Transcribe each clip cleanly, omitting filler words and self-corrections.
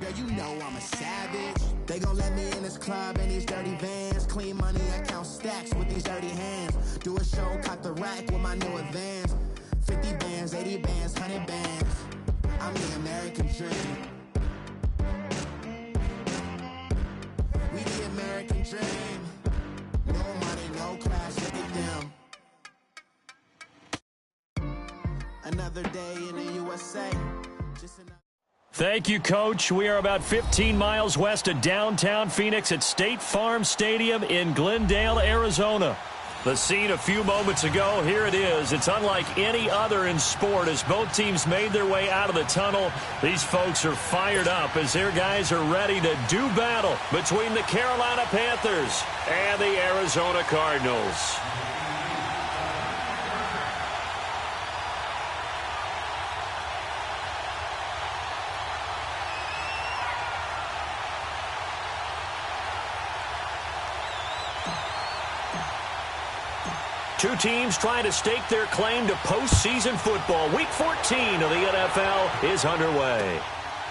girl, you know I'm a savage. They gon' let me in this club in these dirty vans. Clean money, I count stacks with these dirty hands. Do a show, cop the rack with my new advance. 50 bands, 80 bands, 100 bands. I'm the American dream. We the American dream. No money, no class, look at them. Another day in the USA. Thank you, Coach. We are about 15 miles west of downtown Phoenix at State Farm Stadium in Glendale, Arizona. The scene a few moments ago, here it is. It's unlike any other in sport as both teams made their way out of the tunnel. These folks are fired up as their guys are ready to do battle between the Carolina Panthers and the Arizona Cardinals. Two teams trying to stake their claim to postseason football. Week 14 of the NFL is underway.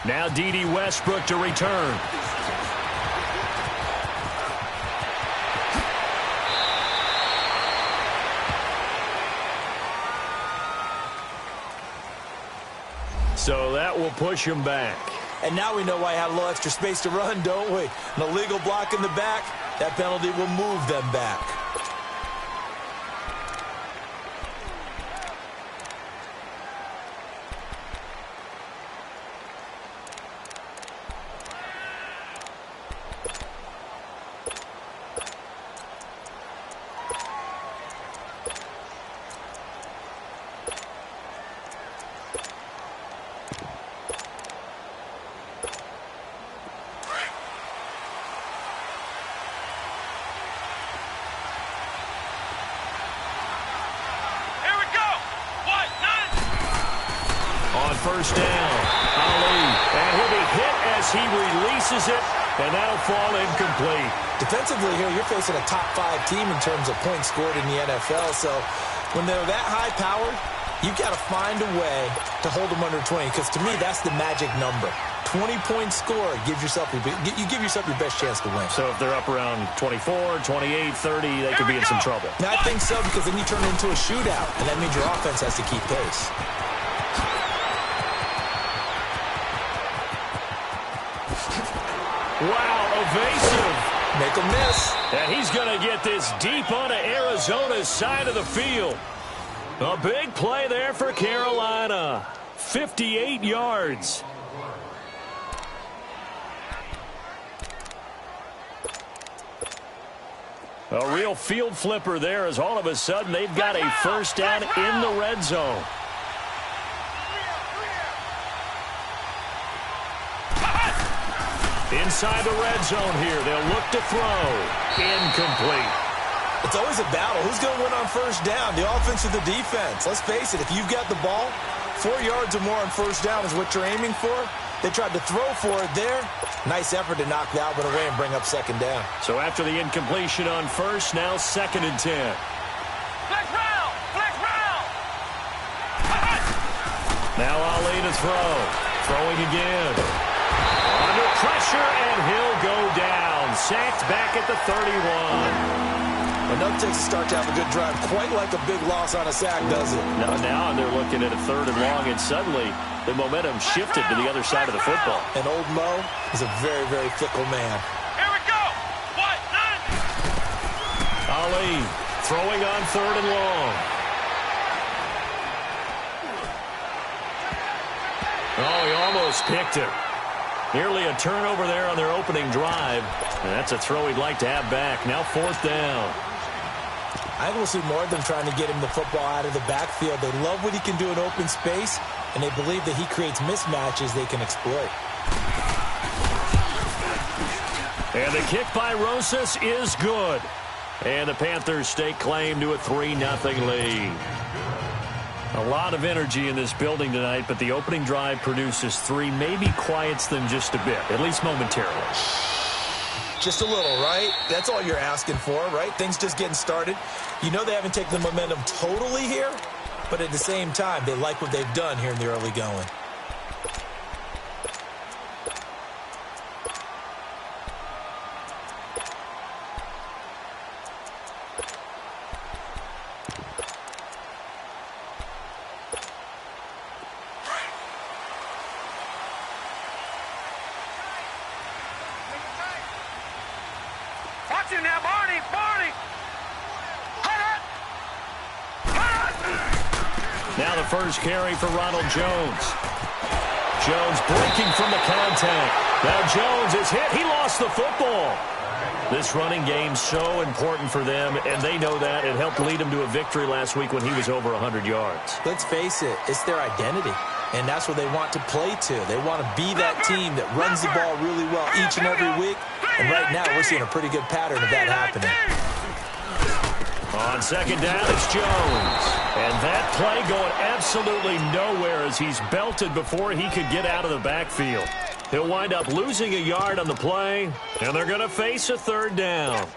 Now D.D. Westbrook to return. So that will push him back. And now we know why I had a little extra space to run, don't we? An illegal block in the back, that penalty will move them back. First down, Ali, and he'll be hit as he releases it, and that'll fall incomplete. Defensively here, you're facing a top 5 team in terms of points scored in the NFL, so when they're that high-powered, you've got to find a way to hold them under 20, because to me, that's the magic number. 20-point score gives yourself you give yourself your best chance to win. So if they're up around 24, 28, 30, they could be in some trouble. Now, I think so, because then you turn it into a shootout, and that means your offense has to keep pace. Wow, evasive. Make him miss. And he's going to get this deep onto Arizona's side of the field. A big play there for Carolina. 58 yards. A real field flipper there as all of a sudden they've got a first down in the red zone. Inside the red zone here. They'll look to throw. Incomplete. It's always a battle. Who's going to win on first down, the offense or the defense? Let's face it, if you've got the ball, 4 yards or more on first down is what you're aiming for. They tried to throw for it there. Nice effort to knock that one away and bring up second down. So after the incompletion on first, now 2nd and 10. Flex round! Flex round! Now Ali to throw. Throwing again. Under pressure, and he'll go down. Sacked back at the 31. Enough takes a start to have a good drive. Quite like a big loss on a sack, does it? Now they're looking at a 3rd and long, and suddenly the momentum shifted to the other side of the football. And old Mo is a very, very fickle man. Here we go! What? None! Ali throwing on 3rd and long. Oh, he almost picked it. Nearly a turnover there on their opening drive. And that's a throw he'd like to have back. Now 4th down. I think we'll see more of them trying to get him the football out of the backfield. They love what he can do in open space, and they believe that he creates mismatches they can exploit. And the kick by Rosas is good. And the Panthers stake claim to a 3-0 lead. A lot of energy in this building tonight, but the opening drive produces 3, maybe quiets them just a bit, at least momentarily. Just a little, right? That's all you're asking for, right? Things just getting started. You know they haven't taken the momentum totally here, but at the same time, they like what they've done here in the early going. Watch him now, Barney. Barney. Now the first carry for Ronald Jones. Jones breaking from the contact. Now Jones is hit. He lost the football. This running game's so important for them, and they know that. It helped lead them to a victory last week when he was over 100 yards. Let's face it, it's their identity, and that's what they want to play to. They want to be that team that runs the ball really well each and every week, and right now we're seeing a pretty good pattern of that happening. On second down, it's Jones. And that play going absolutely nowhere as he's belted before he could get out of the backfield. He'll wind up losing a yard on the play, and they're going to face a third down.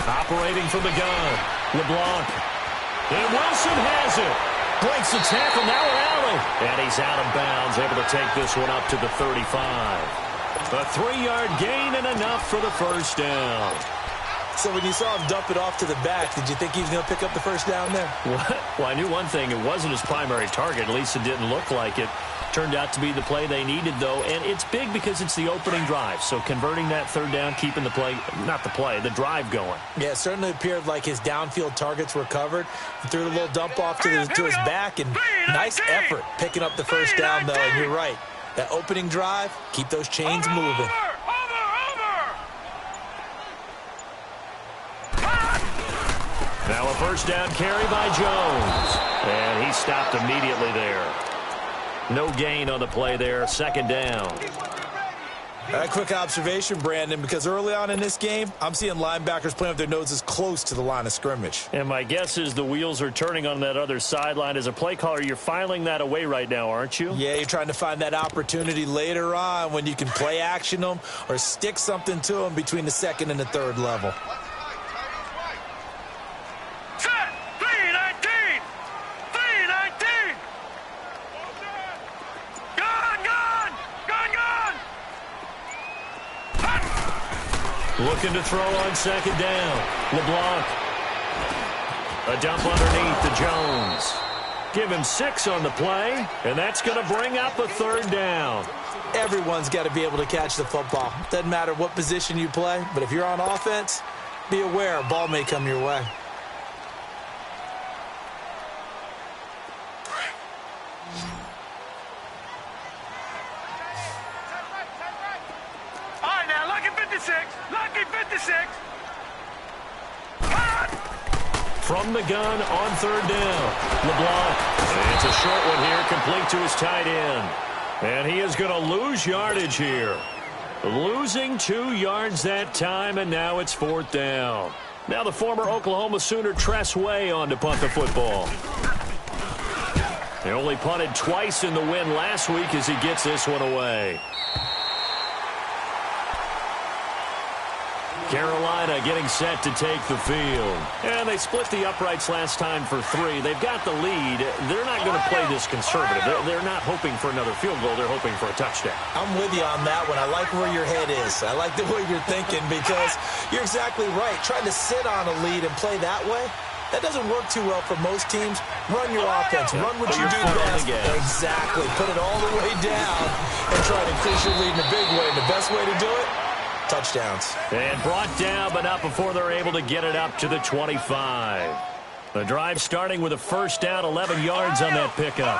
Operating from the gun, LeBlanc. And Wilson has it. Breaks the tackle, now Allen. And he's out of bounds, able to take this one up to the 35. A 3-yard gain and enough for the first down. So when you saw him dump it off to the back, did you think he was going to pick up the first down there? What? Well, I knew one thing. It wasn't his primary target. At least it didn't look like it. Turned out to be the play they needed, though, and it's big because it's the opening drive. So converting that third down, keeping the play, not the play, the drive going. Yeah, it certainly appeared like his downfield targets were covered. He threw a little dump off to his back, and nice effort picking up the first down, though, and you're right. That opening drive, keep those chains moving. Now a first down carry by Jones, and he stopped immediately there. No gain on the play there, second down. A quick observation, Brandon, because early on in this game, I'm seeing linebackers playing with their noses close to the line of scrimmage. And my guess is the wheels are turning on that other sideline. As a play caller, you're filing that away right now, aren't you? Yeah, you're trying to find that opportunity later on when you can play action them or stick something to them between the second and the third level. Looking to throw on second down. LeBlanc. A dump underneath to Jones. Give him 6 on the play, and that's going to bring up a third down. Everyone's got to be able to catch the football. Doesn't matter what position you play, but if you're on offense, be aware a ball may come your way. From the gun on third down, LeBlanc. It's a short one here, complete to his tight end. And he is going to lose yardage here. Losing 2 yards that time, and now it's fourth down. Now the former Oklahoma Sooner Tress Way on to punt the football. They only punted twice in the win last week as he gets this one away. Carolina getting set to take the field. And they split the uprights last time for 3. They've got the lead. They're not going to play this conservative. They're not hoping for another field goal. They're hoping for a touchdown. I'm with you on that one. I like where your head is. I like the way you're thinking because you're exactly right. Trying to sit on a lead and play that way, that doesn't work too well for most teams. Run your offense. Run what you do best. Exactly. Put it all the way down and try to increase your lead in a big way. And the best way to do it, touchdowns. And brought down, but not before they're able to get it up to the 25. The drive starting with a first down, 11 yards on that pickup.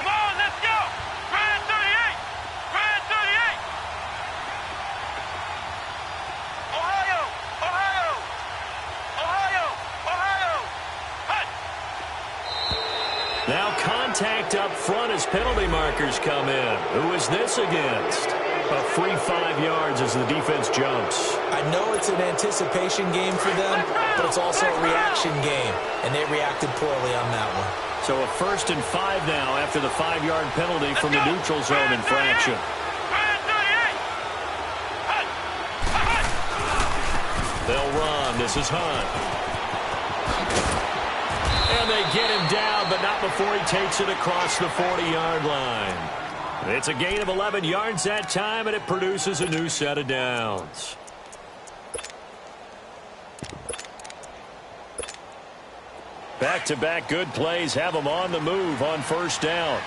Come on, let's go. Brand 38. Brand 38. Ohio. Ohio. Ohio. Ohio. Hut. Now contact up front as penalty markers come in. Who is this against? A free 5 yards as the defense jumps. I know it's an anticipation game for them, but it's also a reaction game, and they reacted poorly on that one. So a 1st and 5 now after the 5-yard penalty from the neutral zone infraction. They'll run. This is Hunt. And they get him down, but not before he takes it across the 40-yard line. It's a gain of 11 yards that time, and it produces a new set of downs. Back-to-back good plays have them on the move on 1st down.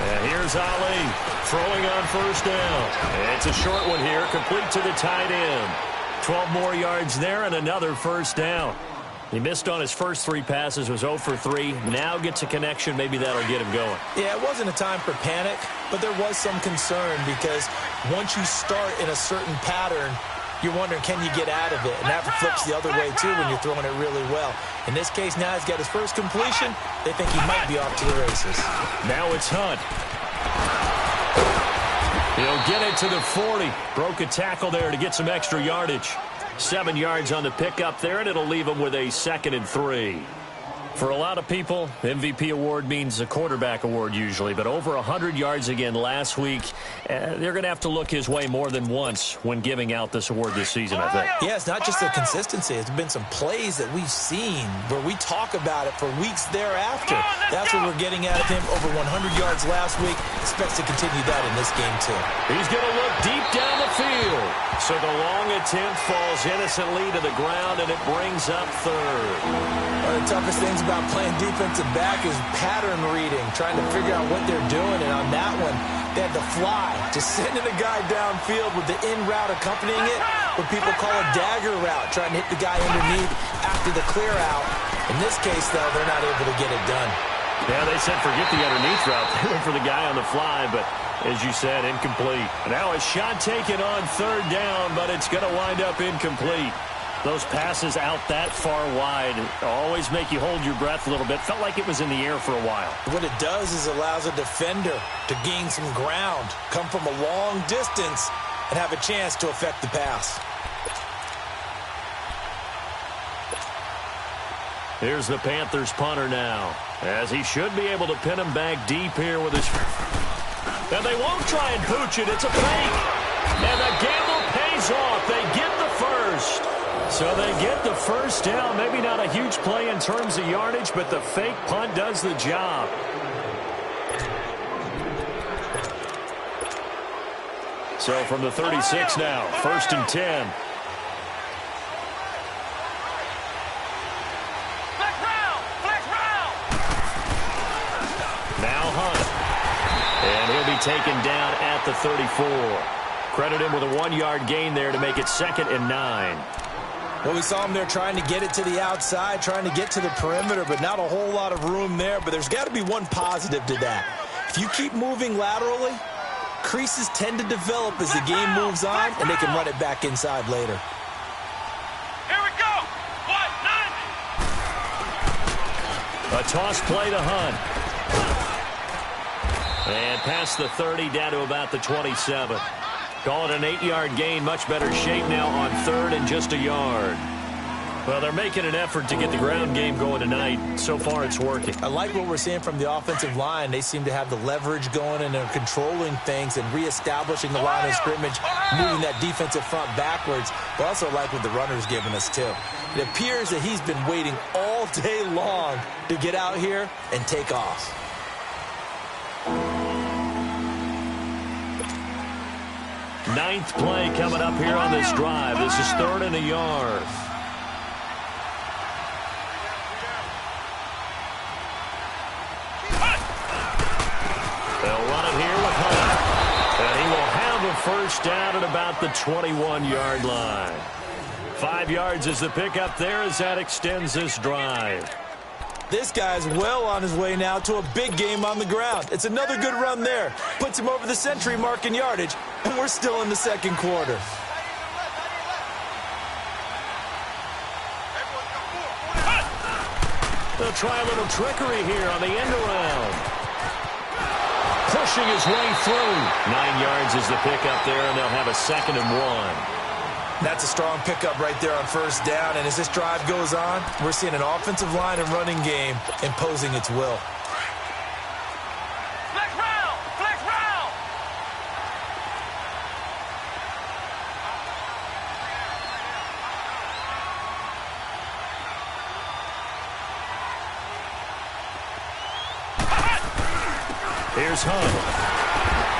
And here's Ali throwing on 1st down. It's a short one here, complete to the tight end. 12 more yards there and another 1st down. He missed on his first 3 passes, was 0 for 3. Now gets a connection. Maybe that'll get him going. Yeah, it wasn't a time for panic, but there was some concern because once you start in a certain pattern, you're wondering, can you get out of it? And that flips the other way, too, when you're throwing it really well. In this case, now he's got his first completion. They think he might be off to the races. Now it's Hunt. He'll get it to the 40. Broke a tackle there to get some extra yardage. 7 yards on the pickup there, and it'll leave him with a 2nd and 3. For a lot of people, MVP award means a quarterback award usually, but over 100 yards again last week. They're going to have to look his way more than once when giving out this award this season, I think. Yeah, it's not just the consistency. It's been some plays that we've seen where we talk about it for weeks thereafter. That's what we're getting out of him. Over 100 yards last week. Expects to continue that in this game, too. He's going to look deep down the field. So the long attempt falls innocently to the ground, and it brings up 3rd. One of the toughest things about playing defensive back is pattern reading, trying to figure out what they're doing. And on that one, they had the fly, just sending a guy downfield with the in route accompanying it, what people call a dagger route, trying to hit the guy underneath after the clear out. In this case, though, they're not able to get it done. Yeah, they said forget the underneath route. They went for the guy on the fly, but as you said, incomplete. Now a shot taken on 3rd down, but it's going to wind up incomplete. Those passes out that far wide always make you hold your breath a little bit. Felt like it was in the air for a while. What it does is allows a defender to gain some ground, come from a long distance, and have a chance to affect the pass. Here's the Panthers punter now, as he should be able to pin him back deep here with his... And they won't try and pooch it. It's a fake. And the gamble pays off. They get the first. So they get the 1st down. Maybe not a huge play in terms of yardage, but the fake punt does the job. So from the 36 now, 1st and 10. Now Hunt. And he'll be taken down at the 34. Credit him with a 1-yard gain there to make it 2nd and 9. Well, we saw him there trying to get it to the outside, trying to get to the perimeter, but not a whole lot of room there. But there's got to be one positive to that. If you keep moving laterally, creases tend to develop as the game moves on, and they can run it back inside later. Here we go. 190. A toss play to Hunt. And past the 30 down to about the 27. Call it an 8-yard gain. Much better shape now on 3rd and just a yard. Well, they're making an effort to get the ground game going tonight. So far, it's working. I like what we're seeing from the offensive line. They seem to have the leverage going, and they're controlling things and reestablishing the line of scrimmage, moving that defensive front backwards. But I also like what the runner's giving us, too. It appears that he's been waiting all day long to get out here and take off. Ninth play coming up here on this drive. This is 3rd and a yard. They'll run it here with Hunt. And he will have a 1st down at about the 21-yard line. 5 yards is the pickup there as that extends this drive. This guy's well on his way now to a big game on the ground. It's another good run there. Puts him over the century mark in yardage, and we're still in the 2nd quarter. They'll try a little trickery here on the end around. Pushing his way through. 9 yards is the pickup there, and they'll have a 2nd and 1. That's a strong pickup right there on first down. And as this drive goes on, we're seeing an offensive line and running game imposing its will. Flex round! Flex round! Here's Hunt.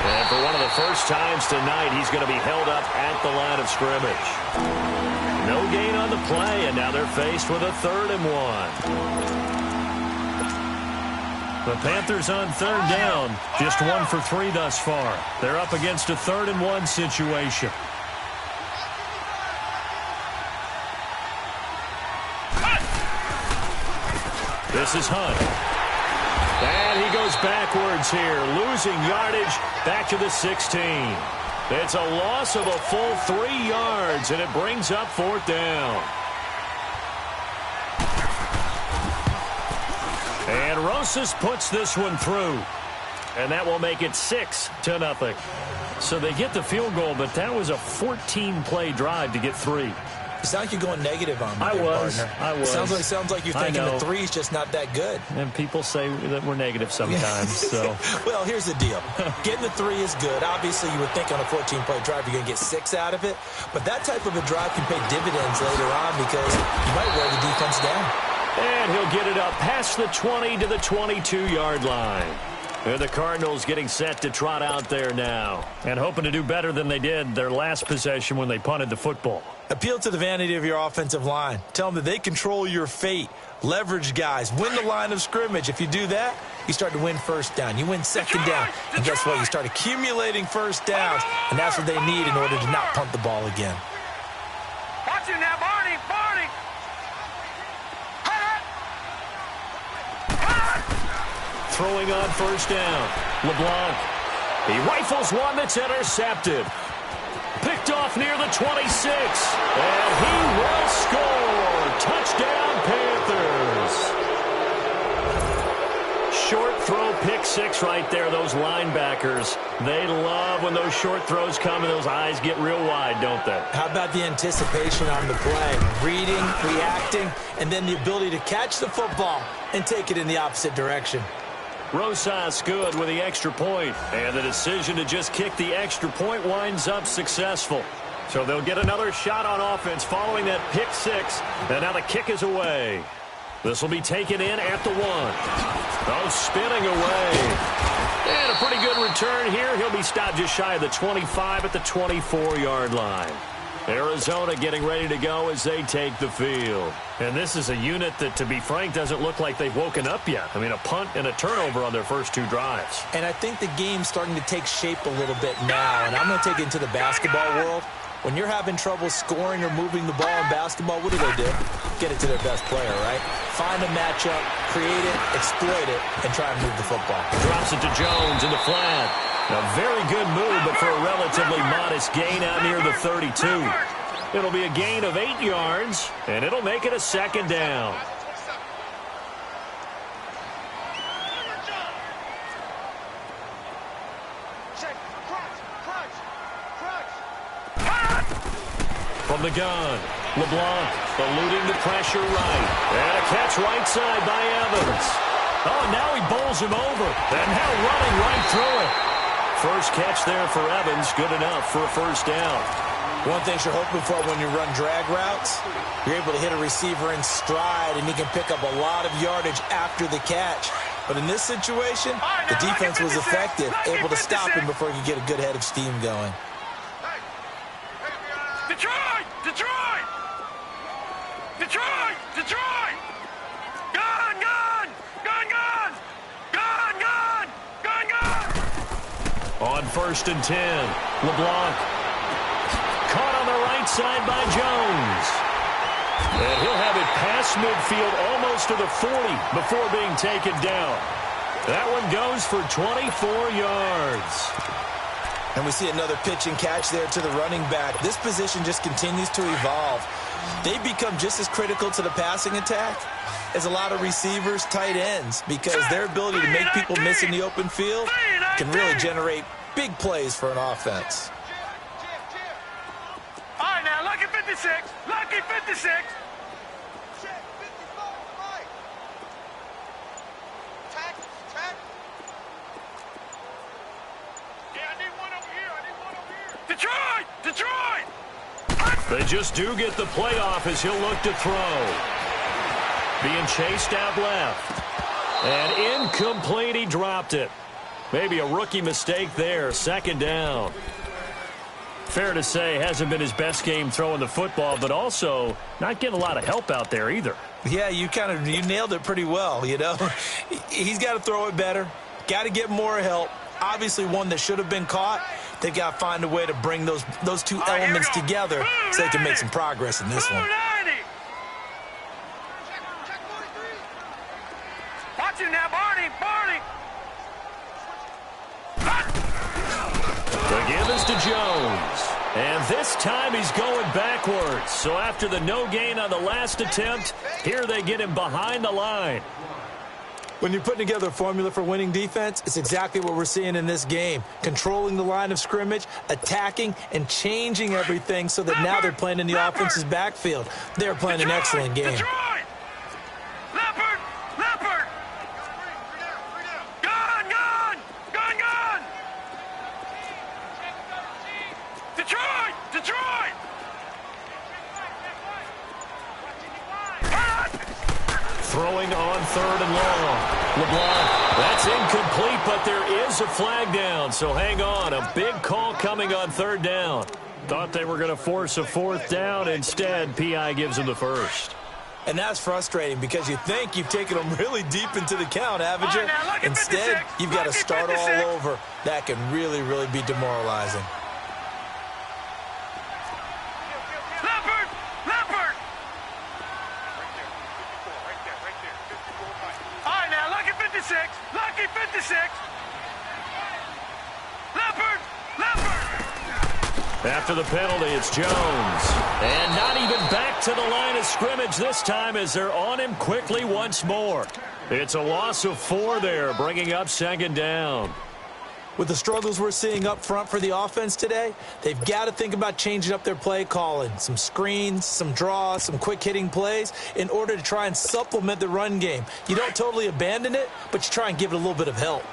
And for one of the first times tonight, he's going to be held up at the line of scrimmage. No gain on the play, and now they're faced with a 3rd and 1. The Panthers on 3rd down, just 1 for 3 thus far. They're up against a 3rd and 1 situation. This is Hunt. And he goes backwards here, losing yardage back to the 16. It's a loss of a full 3 yards, and it brings up 4th down. And Rosas puts this one through, and that will make it 6-0. So they get the field goal, but that was a 14-play drive to get 3. You sound like you're going negative on me, I was. Sounds like you're thinking the 3's just not that good. And people say that we're negative sometimes. So, well, here's the deal. Getting the 3 is good. Obviously, you would think on a 14-play drive you're going to get 6 out of it. But that type of a drive can pay dividends later on because you might wear the defense down. And he'll get it up past the 20 to the 22-yard line. And the Cardinals getting set to trot out there now and hoping to do better than they did their last possession when they punted the football. Appeal to the vanity of your offensive line. Tell them that they control your fate. Leverage guys. Win the line of scrimmage. If you do that, you start to win first down. You win second down. And guess what? You start accumulating first downs, and that's what they need in order to not punt the ball again. Watch it now, Barney! Barney! Throwing on first down. LeBlanc. He rifles one that's intercepted. Picked off near the 26. And he will score. Touchdown, Panthers. Short throw, pick 6 right there. Those linebackers, they love when those short throws come and those eyes get real wide, don't they? How about the anticipation on the play? Reading, reacting, and then the ability to catch the football and take it in the opposite direction. Rosas good with the extra point, and the decision to just kick the extra point winds up successful. So they'll get another shot on offense following that pick 6, and now the kick is away. This will be taken in at the 1. Oh, spinning away. And a pretty good return here. He'll be stopped just shy of the 25 at the 24-yard line. Arizona getting ready to go as they take the field. And this is a unit that, to be frank, doesn't look like they've woken up yet. I mean, a punt and a turnover on their first 2 drives. And I think the game's starting to take shape a little bit now. And I'm going to take it into the basketball world. When you're having trouble scoring or moving the ball in basketball, what do? Get it to their best player, right? Find a matchup, create it, exploit it, and try and move the football. Drops it to Jones in the flat. A very good move, but for a relatively modest gain out near the 32. It'll be a gain of 8 yards, and it'll make it a 2nd down. From the gun, LeBlanc eluding the pressure right. And a catch right side by Evans. Oh, now he bowls him over. And now running right through it. First catch there for Evans, good enough for a first down. One thing you're hoping for when you run drag routes, you're able to hit a receiver in stride, and he can pick up a lot of yardage after the catch. But in this situation, the defense was effective, able to stop him before he could get a good head of steam going. Detroit! Detroit! Detroit! Detroit! Gun! Gun! Gun! Gun! Gun! Gun! Gun! Gun! On 1st and 10, LeBlanc caught on the right side by Jones. And he'll have it past midfield almost to the 40 before being taken down. That one goes for 24 yards. And we see another pitch and catch there to the running back. This position just continues to evolve. They become just as critical to the passing attack as a lot of receivers, tight ends, because their ability to make people miss in the open field can really generate big plays for an offense. All right, now look at this. 56. Lucky 56. Detroit! Detroit! They just do get the playoff as he'll look to throw. Being chased out left. And incomplete, he dropped it. Maybe a rookie mistake there, second down. Fair to say, hasn't been his best game throwing the football, but also not getting a lot of help out there either. Yeah, you nailed it pretty well, you know. He's got to throw it better. Got to get more help. Obviously one that should have been caught. They've got to find a way to bring those two elements together so they can make some progress in this one. Watch him now, Barney! The give is to Jones. And this time he's going backwards. So after the no gain on the last attempt, here they get him behind the line. When you're putting together a formula for winning defense, it's exactly what we're seeing in this game. Controlling the line of scrimmage, attacking, and changing everything so that now they're playing in the offense's backfield. They're playing an excellent game. Detroit! Leopard! Gun! Detroit! Throwing on third and long. LeBlanc, that's incomplete, but there is a flag down, so hang on. A big call coming on third down. Thought they were going to force a fourth down. Instead, P.I. gives them the first. And that's frustrating because you think you've taken them really deep into the count, haven't you? Instead, you've got to start all over. That can really, really be demoralizing. Leopard! All right, now, Lucky 56. Leopard! After the penalty, it's Jones. And not even back to the line of scrimmage this time as they're on him quickly once more. It's a loss of 4 there, bringing up second down. With the struggles we're seeing up front for the offense today, they've got to think about changing up their play calling. Some screens, some draws, some quick-hitting plays in order to try and supplement the run game. You don't totally abandon it, but you try and give it a little bit of help.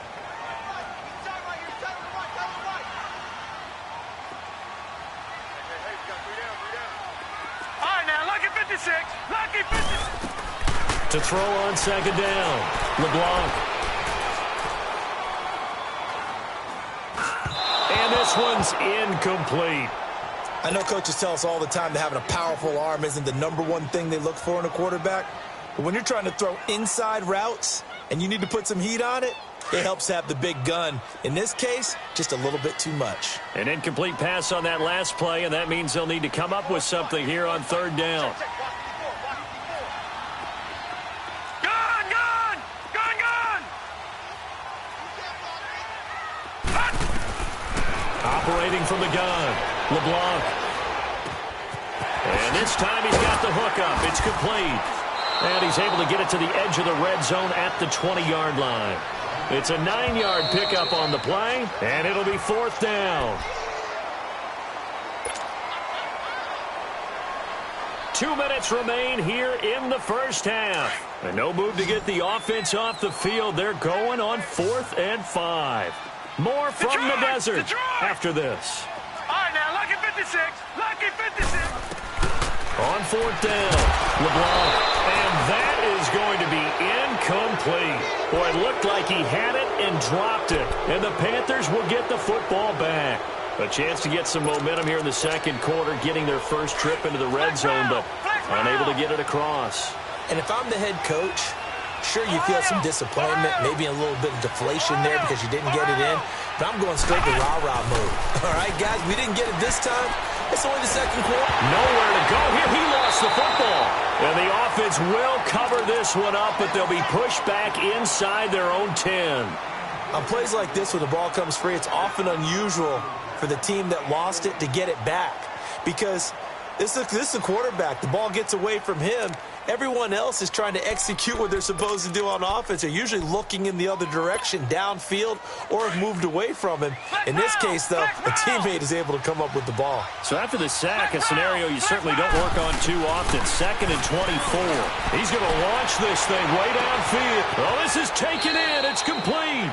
Lucky 56. To throw on second down, LeBlanc. And this one's incomplete. I know coaches tell us all the time that having a powerful arm isn't the #1 thing they look for in a quarterback. But when you're trying to throw inside routes and you need to put some heat on it, it helps have the big gun. In this case, just a little bit too much. An incomplete pass on that last play, and that means they'll need to come up with something here on third down. Operating from the gun, LeBlanc. And this time he's got the hook up. It's complete. And he's able to get it to the edge of the red zone at the 20-yard line. It's a 9-yard pickup on the play, and it'll be fourth down. 2 minutes remain here in the first half. And no move to get the offense off the field. They're going on 4th and 5. More from Detroit, the desert after this. All right, now, Lucky 56. Lucky 56. On fourth down, LeBlanc. And that is going to be incomplete. Boy, it looked like he had it and dropped it. And the Panthers will get the football back. A chance to get some momentum here in the second quarter, getting their first trip into the red zone, but unable to get it across. And if I'm the head coach, sure, you feel some disappointment, maybe a little bit of deflation there because you didn't get it in, but I'm going straight to rah-rah mode. All right, guys, we didn't get it this time. It's only the second quarter. Nowhere to go here. He lost the football. And the offense will cover this one up, but they'll be pushed back inside their own 10. On plays like this where the ball comes free, it's often unusual for the team that lost it to get it back because This is a quarterback. The ball gets away from him. Everyone else is trying to execute what they're supposed to do on offense. They're usually looking in the other direction, downfield, or have moved away from him. In this case, though, a teammate is able to come up with the ball. So after the sack, a scenario you certainly don't work on too often. 2nd and 24. He's going to launch this thing way downfield. Oh, this is taken in. It's complete.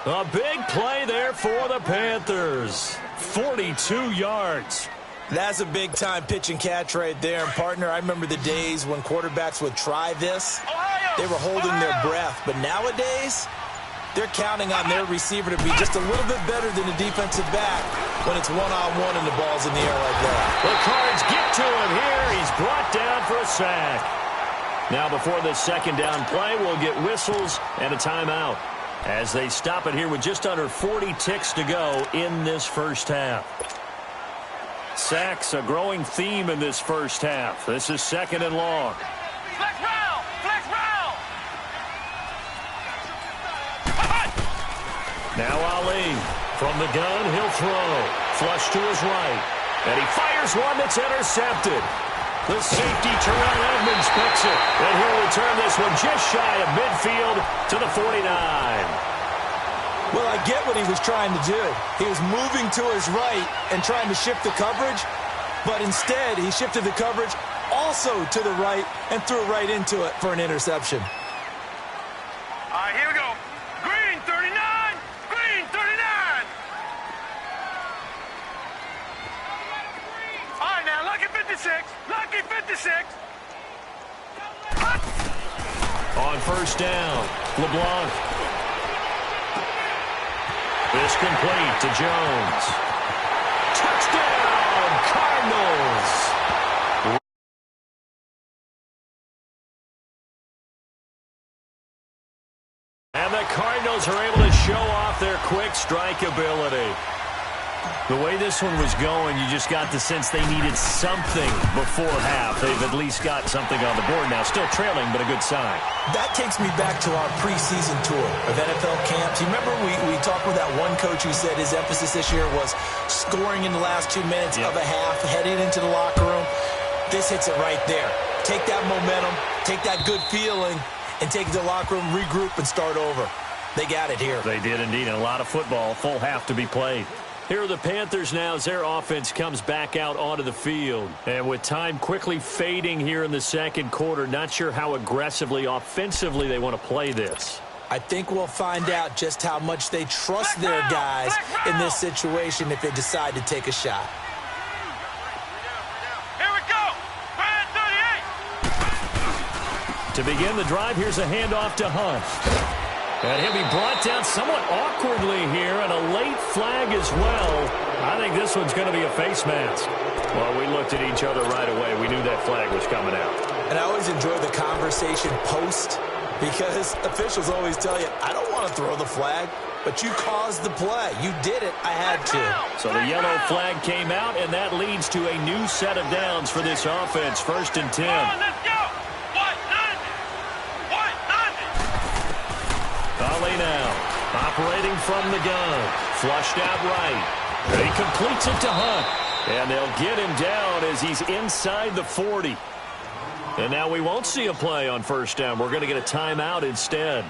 A big play there for the Panthers. 42 yards. That's a big-time pitch and catch right there. And, partner, I remember the days when quarterbacks would try this. They were holding their breath. But nowadays, they're counting on their receiver to be just a little bit better than the defensive back when it's one-on-one and the ball's in the air like that. The Cards get to him here. He's brought down for a sack. Now, before this second down play, we'll get whistles and a timeout as they stop it here with just under 40 ticks to go in this first half. Sacks, a growing theme in this first half. This is 2nd and long. Flex round! Flex round! Now Ali from the gun, he'll throw. Flush to his right. And he fires one that's intercepted. The safety, Terrell Edmonds, picks it. And he'll return this one just shy of midfield to the 49. Well, I get what he was trying to do. He was moving to his right and trying to shift the coverage, but instead he shifted the coverage also to the right and threw right into it for an interception. All right, here we go. Green 39! Green 39! All right, now, lucky 56. Lucky 56. On first down, LeBlanc. This complete to Jones. Touchdown, Cardinals. And the Cardinals are able to show off their quick strike ability. The way this one was going, you just got the sense they needed something before half. They've at least got something on the board now. Still trailing, but a good sign. That takes me back to our preseason tour of NFL camps. You remember we talked with that one coach who said his emphasis this year was scoring in the last 2 minutes of a half, heading into the locker room. This hits it right there. Take that momentum, take that good feeling, and take it to the locker room, regroup, and start over. They got it here. They did indeed, and a lot of football, full half to be played. Here are the Panthers now as their offense comes back out onto the field. And with time quickly fading here in the second quarter, not sure how aggressively, offensively they want to play this. I think we'll find out just how much they trust their guys in this situation if they decide to take a shot. Here we go. Brand 38. To begin the drive, here's a handoff to Hunt. And he'll be brought down somewhat awkwardly here, and a late flag as well. I think this one's going to be a face mask. Well, we looked at each other right away. We knew that flag was coming out. And I always enjoy the conversation post because officials always tell you, I don't want to throw the flag, but you caused the play. You did it. I had to. So the yellow flag came out, and that leads to a new set of downs for this offense. 1st and 10. Let's go. Ali now, operating from the gun, flushed out right. He completes it to Hunt, and they'll get him down as he's inside the 40. And now we won't see a play on first down. We're going to get a timeout instead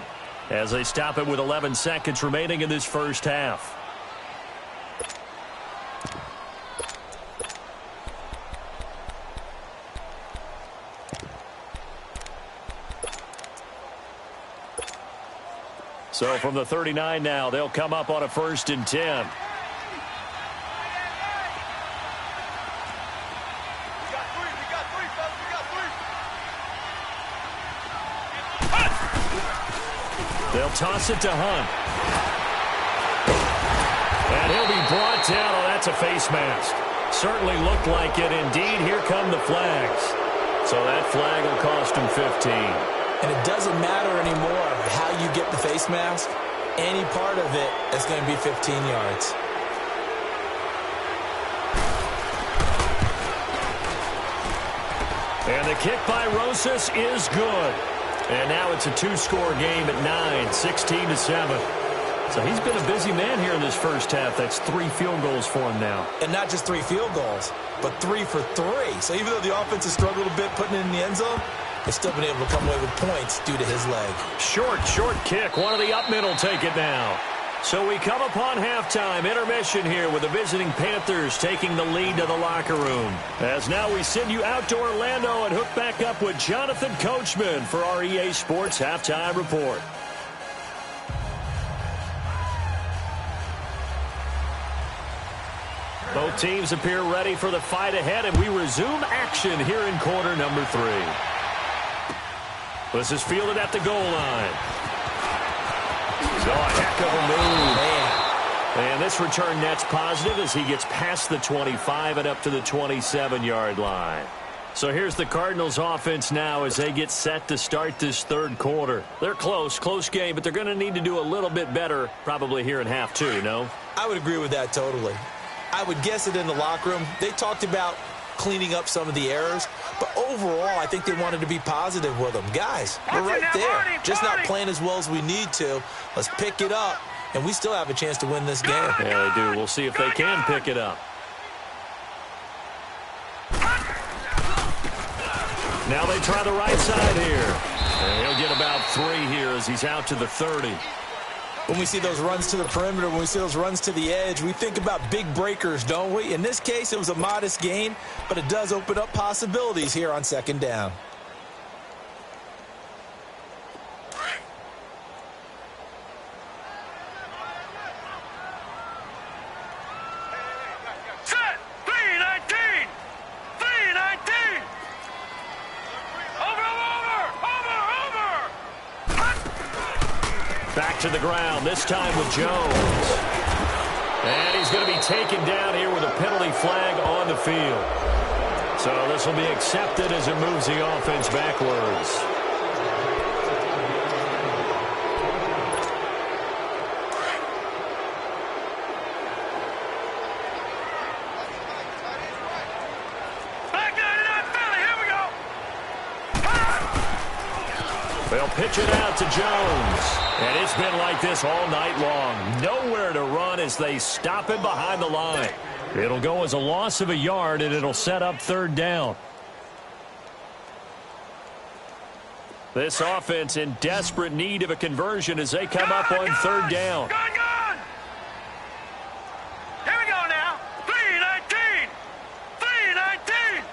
as they stop it with 11 seconds remaining in this first half. So from the 39 now, they'll come up on a 1st and 10. They'll toss it to Hunt. And he'll be brought down. Oh, that's a face mask. Certainly looked like it. Indeed, here come the flags. So that flag will cost him 15. And it doesn't matter anymore how you get the face mask. Any part of it is going to be 15 yards. And the kick by Rosas is good. And now it's a two-score game at 9, 16-7. So he's been a busy man here in this first half. That's 3 field goals for him now. And not just 3 field goals, but 3 for 3. So even though the offense has struggled a bit putting it in the end zone, they've still been able to come away with points due to his leg. Short kick. One of the up middle take it now. So we come upon halftime, intermission here with the visiting Panthers taking the lead to the locker room. As now we send you out to Orlando and hook back up with Jonathan Coachman for our EA Sports Halftime Report. Both teams appear ready for the fight ahead, and we resume action here in quarter number 3. This is fielded at the goal line. So a heck of a move. Man. And this return net's positive as he gets past the 25 and up to the 27-yard line. So here's the Cardinals offense now as they get set to start this third quarter. They're close game, but they're going to need to do a little bit better probably here in half 2, no? I would agree with that totally. I would guess it in the locker room. They talked about cleaning up some of the errors, but overall, I think they wanted to be positive with them. Guys, we're right there. Just not playing as well as we need to. Let's pick it up, and we still have a chance to win this game. Yeah, they do. We'll see if they can pick it up. Now they try the right side here. And he'll get about 3 here as he's out to the 30. When we see those runs to the perimeter, when we see those runs to the edge, we think about big breakers, don't we? In this case, it was a modest gain, but it does open up possibilities here on second down. Set! 319! 319! Over! Back to the ground, this time with Jones. And he's going to be taken down here with a penalty flag on the field. So this will be accepted as it moves the offense backwards. They'll pitch it out to Jones. And it's been like this all night long. Nowhere to run as they stop him behind the line. It'll go as a loss of a yard, and it'll set up third down. This offense in desperate need of a conversion as they come up on third down. Gone! Here we go now. 319! 319!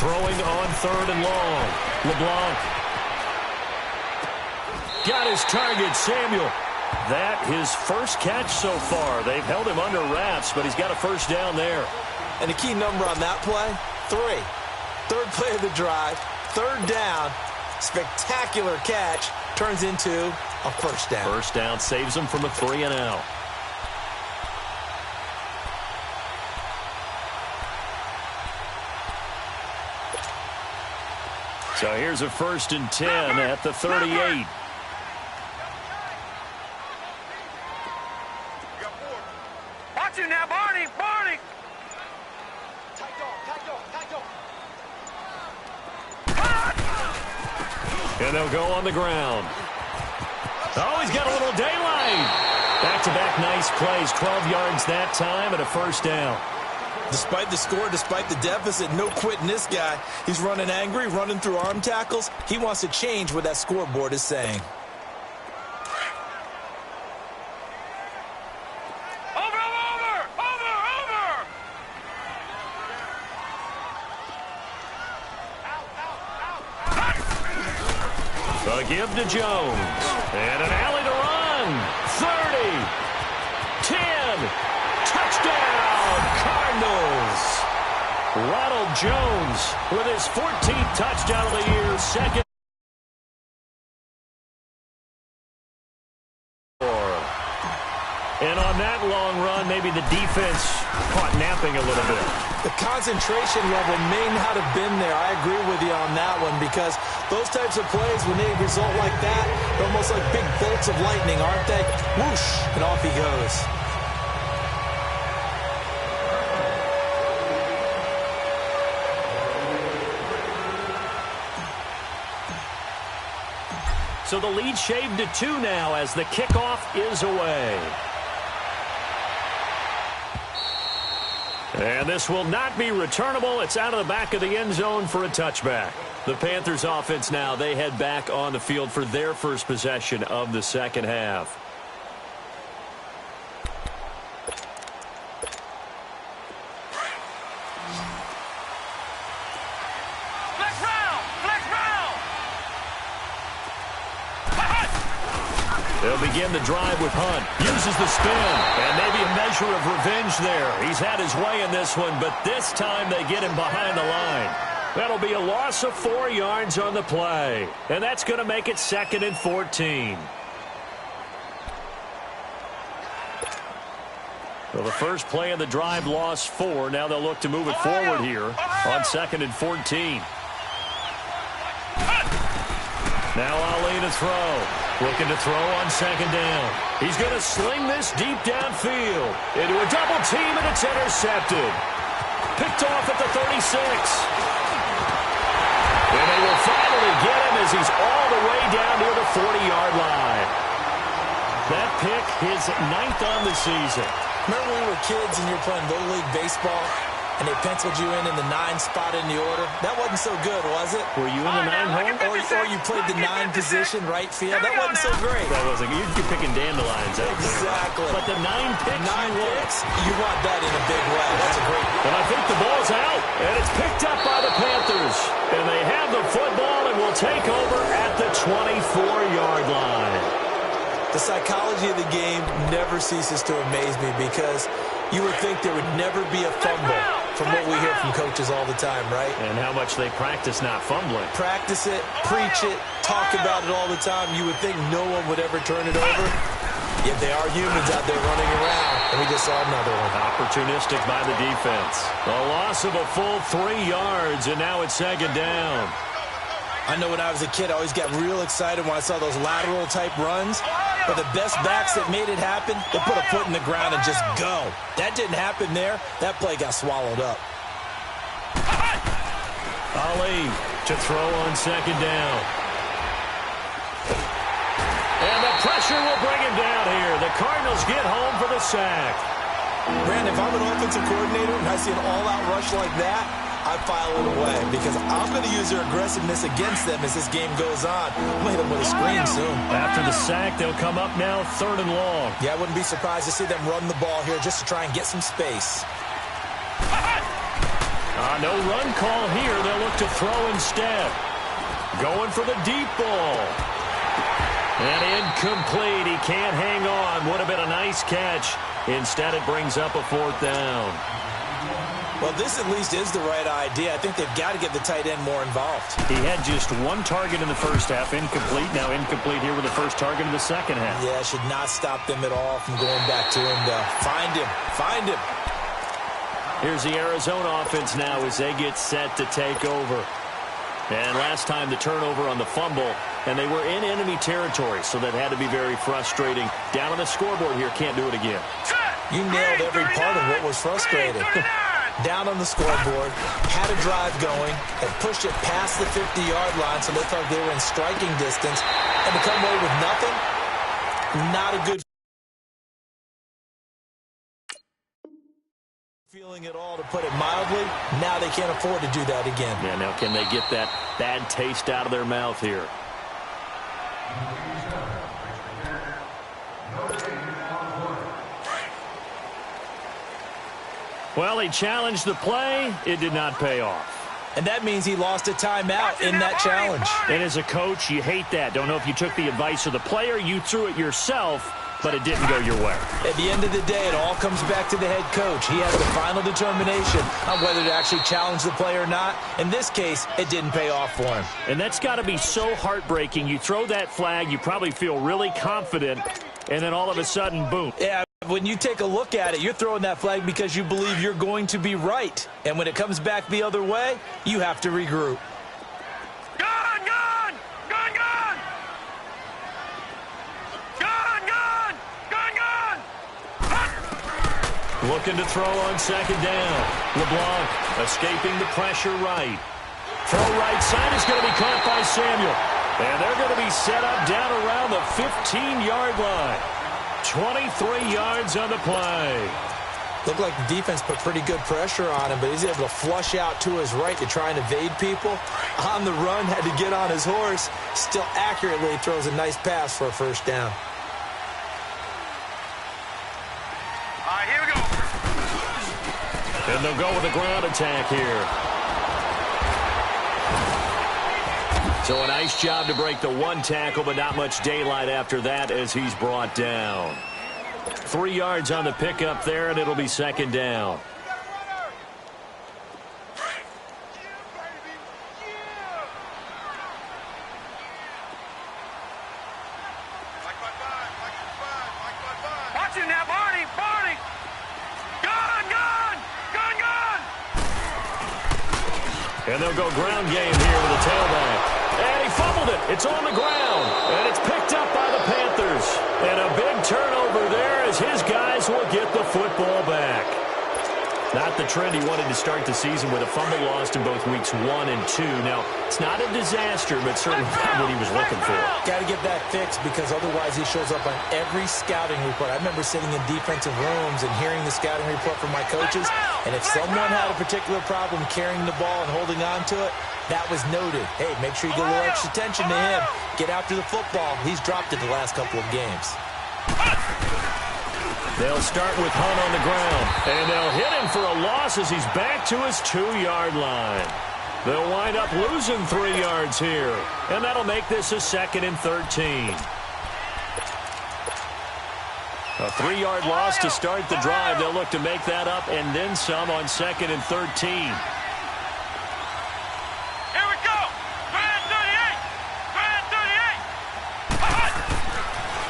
Throwing on third and long. LeBlanc. Got his target, Samuel. That his first catch so far. They've held him under wraps, but he's got a first down there. And the key number on that play, 3. Third play of the drive, third down, spectacular catch, turns into a first down. First down saves him from a 3 and out. So here's a 1st and 10 at the 38. Watch it now, Barney! And they'll go on the ground. Oh, he's got a little daylight. Back-to-back nice plays. 12 yards that time and a first down. Despite the score, despite the deficit, no quitting this guy. He's running angry, running through arm tackles. He wants to change what that scoreboard is saying. A give to Jones. And an alley to run. 30. 10. Touchdown, Cardinals. Ronald Jones with his 14th touchdown of the year. Second. And on that long run, maybe the defense caught napping a little bit. The concentration level may not have been there. I agree with you on that one because those types of plays, when they result like that, they're almost like big bolts of lightning, aren't they? Whoosh, and off he goes. So the lead shaved to 2 now as the kickoff is away. And this will not be returnable. It's out of the back of the end zone for a touchback. The Panthers offense now, they head back on the field for their first possession of the second half. They'll begin the drive with Hunt. Uses the spin, and maybe a measure of revenge there. He's had his way in this one, but this time they get him behind the line. That'll be a loss of 4 yards on the play, and that's going to make it 2nd and 14. Well, the first play of the drive lost 4. Now they'll look to move it forward here on 2nd and 14. Now Ali to throw. Looking to throw on 2nd down. He's going to sling this deep downfield into a double team, and it's intercepted. Picked off at the 36. And they will finally get him as he's all the way down near the 40-yard line. That pick, his 9th on the season. Remember when we were kids and you were playing Little League Baseball and they penciled you in the 9 spot in the order? That wasn't so good, was it? Were you in the 9 hole? Or you played the 9 position, right field? That wasn't so great. That wasn't. You're picking dandelions out there. Exactly. But the 9 picks, 9 picks, you want that in a big way. That's a great. And I think the ball's out, and it's picked up by the Panthers. And they have the football and will take over at the 24-yard line. The psychology of the game never ceases to amaze me because you would think there would never be a fumble from what we hear from coaches all the time, right? And how much they practice not fumbling. Practice it, preach it, talk about it all the time. You would think no one would ever turn it over. Yet they are humans out there running around, and we just saw another one. Opportunistic by the defense. A loss of a full 3 yards, and now it's 2nd down. I know when I was a kid, I always got real excited when I saw those lateral-type runs. But the best backs that made it happen, they put a foot in the ground and just go. That didn't happen there. That play got swallowed up. Ali to throw on 2nd down. And the pressure will bring him down here. The Cardinals get home for the sack. Brandon, if I'm an offensive coordinator and I see an all-out rush like that, I file it away because I'm going to use their aggressiveness against them as this game goes on. I'm going to hit them with a screen soon. After the sack, they'll come up now 3rd and long. Yeah, I wouldn't be surprised to see them run the ball here just to try and get some space. No run call here. They'll look to throw instead. Going for the deep ball. And incomplete. He can't hang on. Would have been a nice catch. Instead, it brings up a 4th down. Well, this at least is the right idea. I think they've got to get the tight end more involved. He had just 1 target in the first half, incomplete. Now incomplete here with the first target in the second half. Yeah, should not stop them at all from going back to him. Find him. Find him. Here's the Arizona offense now as they get set to take over. And last time the turnover on the fumble, and they were in enemy territory, so that had to be very frustrating. Down on the scoreboard here, can't do it again. You nailed every part of what was frustrating. Down on the scoreboard, had a drive going, and pushed it past the 50-yard line so they thought they were in striking distance, and to come away with nothing, not a good feeling at all, to put it mildly. Now they can't afford to do that again. Yeah, now can they get that bad taste out of their mouth here? Well, he challenged the play. It did not pay off. And that means he lost a timeout in that challenge. And as a coach, you hate that. Don't know if you took the advice of the player, you threw it yourself, but it didn't go your way. At the end of the day, it all comes back to the head coach. He has the final determination on whether to actually challenge the play or not. In this case, it didn't pay off for him. And that's got to be so heartbreaking. You throw that flag, you probably feel really confident, and then all of a sudden, boom. Yeah, when you take a look at it, you're throwing that flag because you believe you're going to be right. And when it comes back the other way, you have to regroup. Gone, gone! Gone, gone! Gone, gone! Gone, gone! Looking to throw on 2nd down. LeBlanc escaping the pressure right. Throw right side is going to be caught by Samuel. And they're going to be set up down around the 15-yard line. 23 yards on the play. Looked like the defense put pretty good pressure on him, but he's able to flush out to his right to try and evade people. On the run, had to get on his horse. Still accurately throws a nice pass for a first down. All right, here we go. And they'll go with a ground attack here. So a nice job to break the one tackle, but not much daylight after that as he's brought down. 3 yards on the pickup there, and it'll be second down. Watch it now, Barney, Barney. Gun, gun, gun, gun. And they'll go ground game here with a tailback. And he fumbled it. It's on the ground. And it's picked up by the Panthers. And a big turnover there as his guys will get the football back. Not the trend he wanted to start the season with a fumble lost in both weeks 1 and 2. Now, it's not a disaster, but certainly not what he was looking for. Got to get that fixed because otherwise he shows up on every scouting report. I remember sitting in defensive rooms and hearing the scouting report from my coaches, and if someone had a particular problem carrying the ball and holding on to it, that was noted. Hey, make sure you get a little extra attention to him. Get after the football. He's dropped it the last couple of games. They'll start with Hunt on the ground, and they'll hit him for a loss as he's back to his 2-yard line. They'll wind up losing 3 yards here, and that'll make this a 2nd and 13. A 3-yard loss to start the drive. They'll look to make that up and then some on 2nd and 13. Here we go. Grand 38. Grand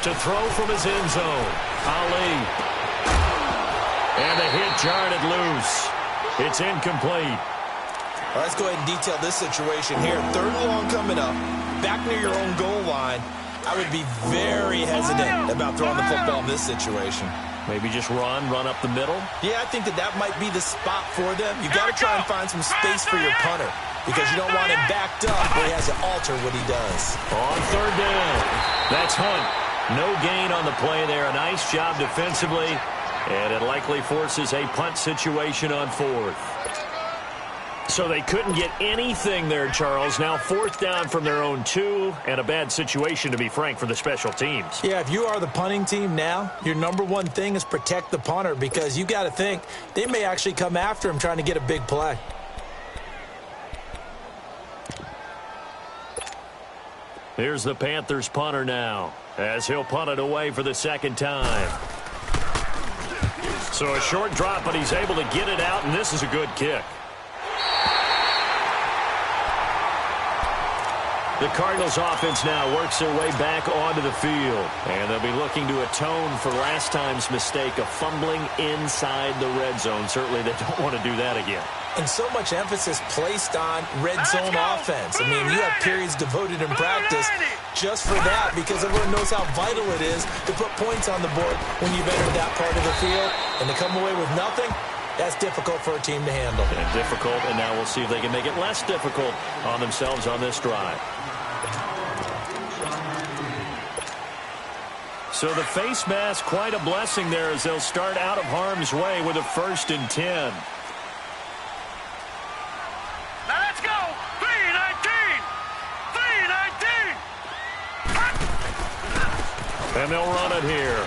38. To throw from his end zone, Ali. And the hit jarred it loose. It's incomplete. All right, let's go ahead and detail this situation here. 3rd and long coming up, back near your own goal line. I would be very hesitant about throwing the football in this situation. Maybe just run up the middle? Yeah, I think that might be the spot for them. You've got to try and find some space for your punter because you don't want him backed up where he has to alter what he does. On 3rd down, that's Hunt. No gain on the play there. A nice job defensively, and it likely forces a punt situation on 4th. So they couldn't get anything there, Charles. Now 4th down from their own 2, and a bad situation, to be frank, for the special teams. Yeah, if you are the punting team now, your number one thing is protect the punter because you got to think they may actually come after him trying to get a big play. Here's the Panthers punter now, as he'll punt it away for the 2nd time. So a short drop, but he's able to get it out, and this is a good kick. The Cardinals offense now works their way back onto the field, and they'll be looking to atone for last time's mistake of fumbling inside the red zone. Certainly they don't want to do that again. And so much emphasis placed on red zone offense. I mean, you have periods devoted in practice just for that because everyone knows how vital it is to put points on the board when you've entered that part of the field. And to come away with nothing, that's difficult for a team to handle. And difficult, and now we'll see if they can make it less difficult on themselves on this drive. So the face mask, quite a blessing there as they'll start out of harm's way with a 1st and 10. Now let's go. 3-19. 3-19. And they'll run it here.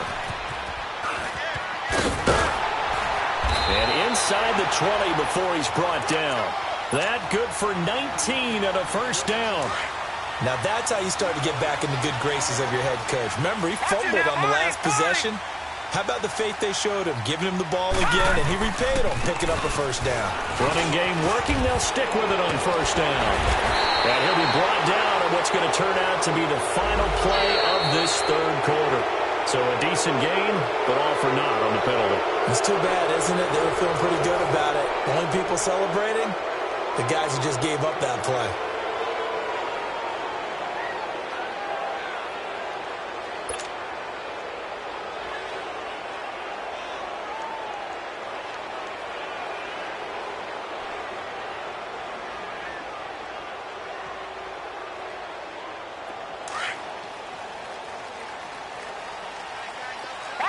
And inside the 20 before he's brought down. That good for 19 and a 1st down. Now that's how you start to get back in the good graces of your head coach. Remember, he fumbled on the last possession. How about the faith they showed him, giving him the ball again, and he repaid them, picking up a 1st down. Running game working, they'll stick with it on 1st down. And he'll be brought down on what's going to turn out to be the final play of this 3rd quarter. So a decent gain, but all for naught on the penalty. It's too bad, isn't it? They were feeling pretty good about it. The only people celebrating, the guys who just gave up that play.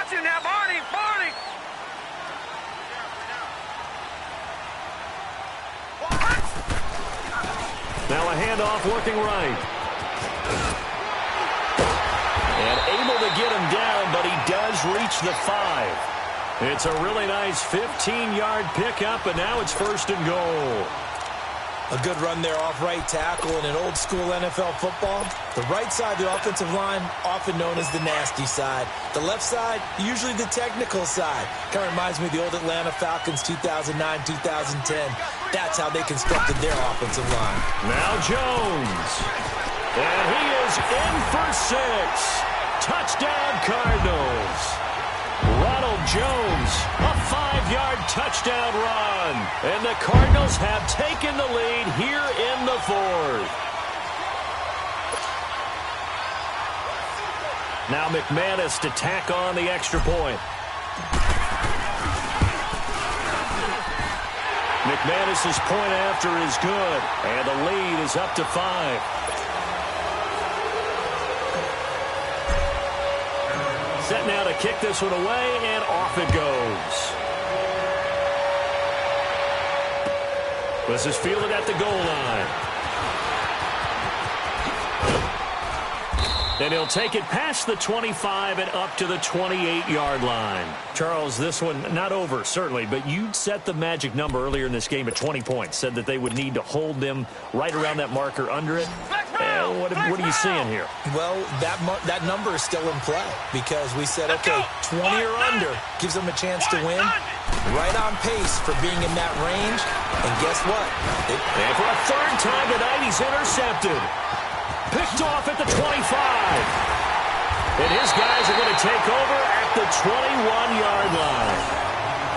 Watch it now, Barney, Barney. Now a handoff looking right. And able to get him down, but he does reach the 5. It's a really nice 15-yard pickup, and now it's 1st and goal. A good run there off right tackle in an old-school NFL football. The right side of the offensive line, often known as the nasty side. The left side, usually the technical side. Kind of reminds me of the old Atlanta Falcons 2009-2010. That's how they constructed their offensive line. Now Jones. And he is in for 6. Touchdown, Cardinals. Ronald Jones, a 5-yard touchdown run. And the Cardinals have taken the lead here in the 4th. Now McManus to tack on the extra point. McManus's point after is good. And the lead is up to 5. Set now to kick this one away, and off it goes. This is fielded at the goal line. And he'll take it past the 25 and up to the 28-yard line. Charles, this one not over, certainly, but you set the magic number earlier in this game at 20 points. Said that they would need to hold them right around that marker under it. What are you seeing here? Well, that number is still in play because we said, okay, 20 or under gives them a chance to win. Right on pace for being in that range. And guess what? And for a 3rd time tonight, he's intercepted. Picked off at the 25. And his guys are going to take over at the 21-yard line.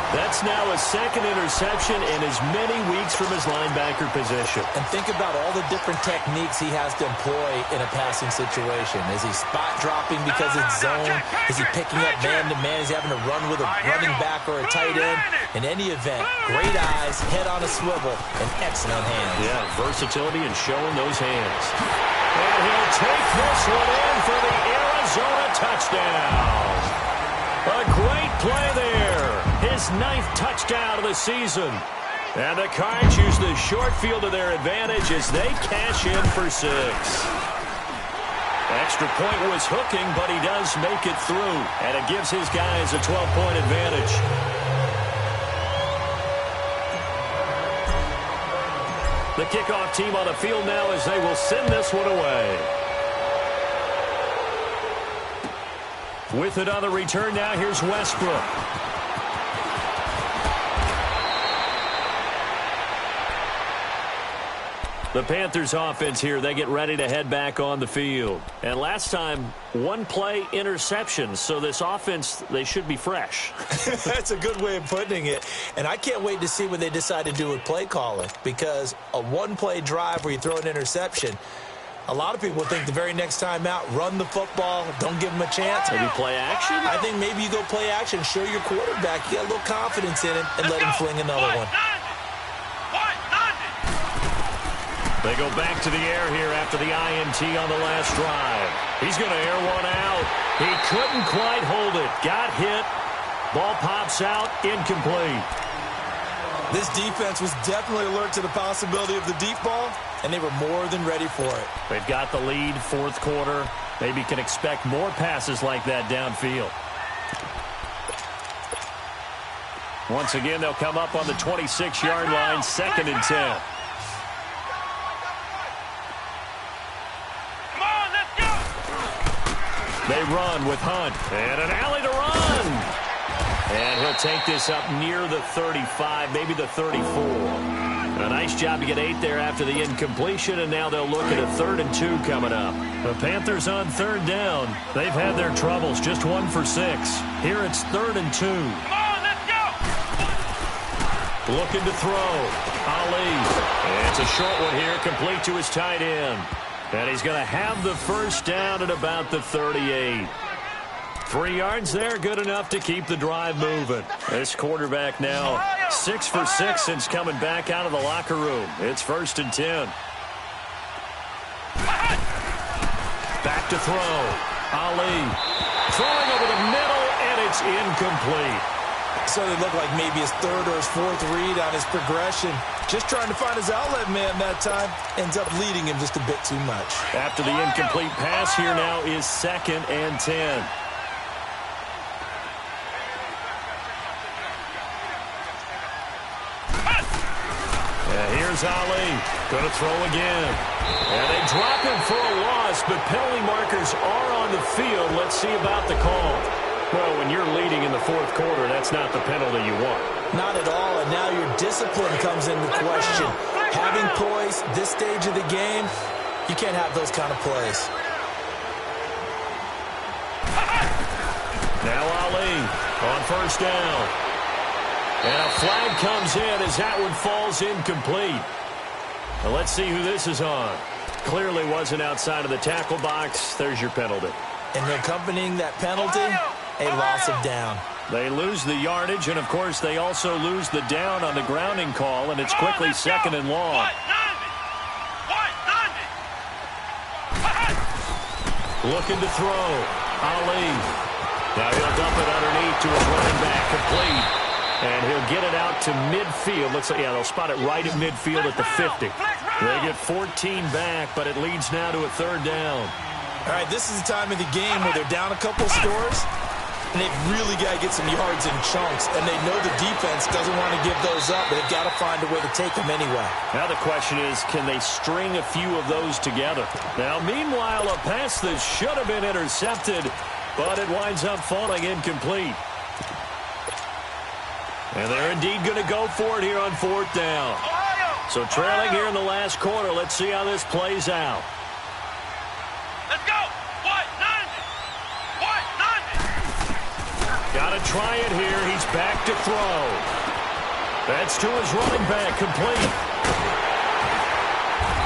That's now a 2nd interception in as many weeks from his linebacker position. And think about all the different techniques he has to employ in a passing situation. Is he spot dropping because it's zone? Is he picking up man-to-man? Is he having to run with a running back or a tight end? In any event, great eyes, head on a swivel, and excellent hands. Yeah, versatility and showing those hands. And he'll take this one in for the Arizona touchdown. A great play there. His 9th touchdown of the season. And the Cards use the short field to their advantage as they cash in for 6. Extra point was hooking, but he does make it through. And it gives his guys a 12-point advantage. The kickoff team on the field now as they will send this one away. With it on the return now, here's Westbrook. The Panthers offense here, they get ready to head back on the field. And last time, 1 play interception, so this offense, they should be fresh. That's a good way of putting it. And I can't wait to see what they decide to do with play calling, because a 1-play drive where you throw an interception, a lot of people think the very next time out, run the football, don't give them a chance. Maybe play action? I think maybe you go play action, show your quarterback you got a little confidence in him, and let him fling another one. They go back to the air here after the INT on the last drive. He's going to air one out. He couldn't quite hold it. Got hit. Ball pops out. Incomplete. This defense was definitely alert to the possibility of the deep ball, and they were more than ready for it. They've got the lead, 4th quarter. Maybe can expect more passes like that downfield. Once again, they'll come up on the 26-yard line, 2nd and 10. They run with Hunt. And an alley to run. And he'll take this up near the 35, maybe the 34. A nice job to get 8 there after the incompletion, and now they'll look at a 3rd and 2 coming up. The Panthers on 3rd down. They've had their troubles, just 1 for 6. Here it's 3rd and 2. Come on, let's go! Looking to throw. Ali. And it's a short one here, complete to his tight end. And he's going to have the first down at about the 38. 3 yards there, good enough to keep the drive moving. This quarterback now 6 for 6 since coming back out of the locker room. It's 1st and 10. Back to throw. Ali throwing over the middle, and it's is incomplete. So it looked like maybe his third or his fourth read on his progression. Just trying to find his outlet man that time. Ends up leading him just a bit too much. After the incomplete pass, here now is 2nd and 10. Here's Ali. Going to throw again. And they drop him for a loss, but penalty markers are on the field. Let's see about the call. Well, when you're leading in the fourth quarter, that's not the penalty you want. Not at all, and now your discipline comes into question. Having poise this stage of the game, you can't have those kind of plays. Now Ali on first down. And a flag comes in as that one falls incomplete. Well, let's see who this is on. Clearly wasn't outside of the tackle box. There's your penalty. And accompanying that penalty, a loss of down. They lose the yardage, and, of course, they also lose the down on the grounding call, and it's quickly 2nd and long. Looking to throw. Ali. Now he'll dump it underneath to his running back, complete. And he'll get it out to midfield. Looks like, yeah, they'll spot it right at midfield at the 50. They get 14 back, but it leads now to a 3rd down. All right, this is the time of the game where they're down a couple scores, and they've really got to get some yards in chunks, and they know the defense doesn't want to give those up, but they've got to find a way to take them anyway. Now the question is, can they string a few of those together? Now, meanwhile, a pass that should have been intercepted, but it winds up falling incomplete. And they're indeed going to go for it here on 4th down. So trailing here in the last quarter, let's see how this plays out. Let's go! Got to try it here. He's back to throw. That's to his running back, complete.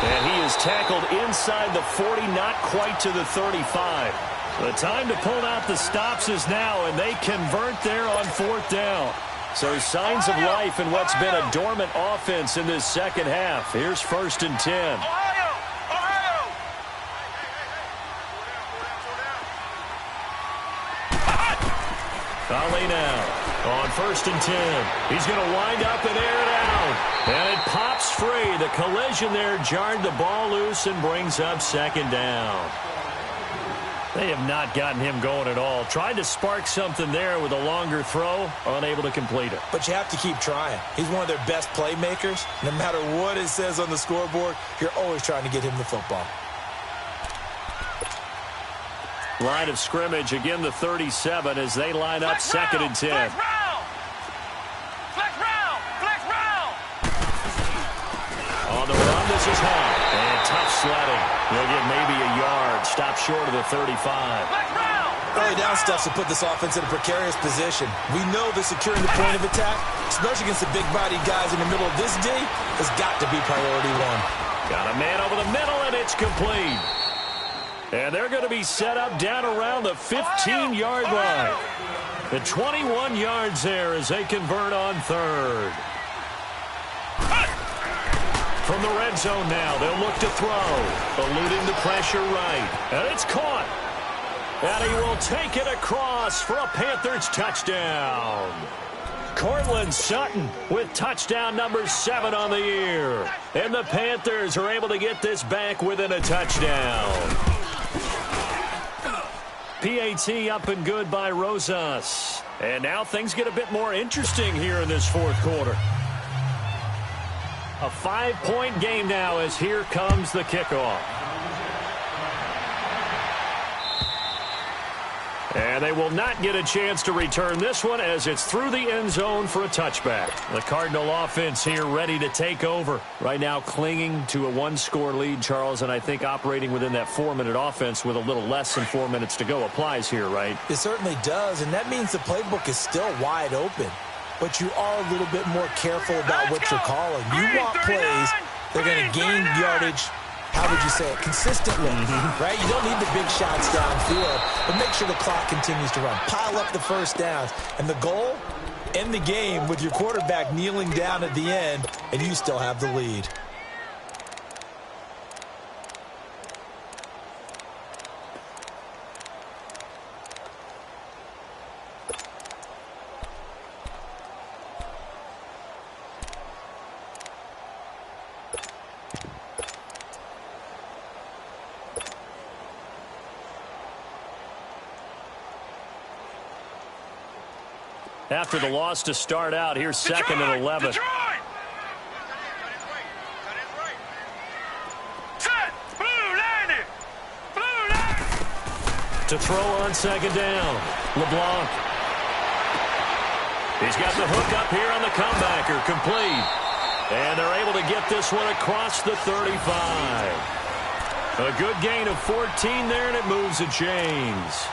And he is tackled inside the 40, not quite to the 35. The time to pull out the stops is now, and they convert there on 4th down. So signs of life in what's been a dormant offense in this second half. Here's 1st and 10. Ali now on 1st and 10. He's going to wind up and air it out. And it pops free. The collision there jarred the ball loose and brings up 2nd down. They have not gotten him going at all. Tried to spark something there with a longer throw, unable to complete it. But you have to keep trying. He's one of their best playmakers. No matter what it says on the scoreboard, you're always trying to get him the football. Line of scrimmage, again the 37 as they line up 2nd and 10. Flex round. On the run, this is Hunt. And tough sledding. He'll get maybe a yard. Stop short of the 35. Early down stuff to put this offense in a precarious position. We know that securing the point of attack, especially against the big-bodied guys in the middle of this D, has got to be priority one. Got a man over the middle, and it's complete. And they're going to be set up down around the 15-yard line. The 21 yards there as they convert on 3rd. From the red zone now, they'll look to throw. Eluding the pressure right. And it's caught. And he will take it across for a Panthers touchdown. Cortland Sutton with touchdown number 7 on the year. And the Panthers are able to get this back within a touchdown. PAT up and good by Rosas. And now things get a bit more interesting here in this 4th quarter. A 5-point game now as here comes the kickoff. And they will not get a chance to return this one as it's through the end zone for a touchback. The Cardinal offense here ready to take over. Right now clinging to a 1-score lead, Charles, and I think operating within that 4-minute offense with a little less than 4 minutes to go applies here, right? It certainly does, and that means the playbook is still wide open. But you are a little bit more careful about what you're calling. You want plays that are going to gain yardage, how would you say it, consistently, right? You don't need the big shots downfield, but make sure the clock continues to run. Pile up the first downs. And the goal, end the game with your quarterback kneeling down at the end, and you still have the lead. After the loss to start out, here's second and 11. Detroit! Set! Blue 90! Blue 90! To throw on second down. LeBlanc. He's got the hook up here on the comebacker. Complete. And they're able to get this one across the 35. A good gain of 14 there, and it moves the chains.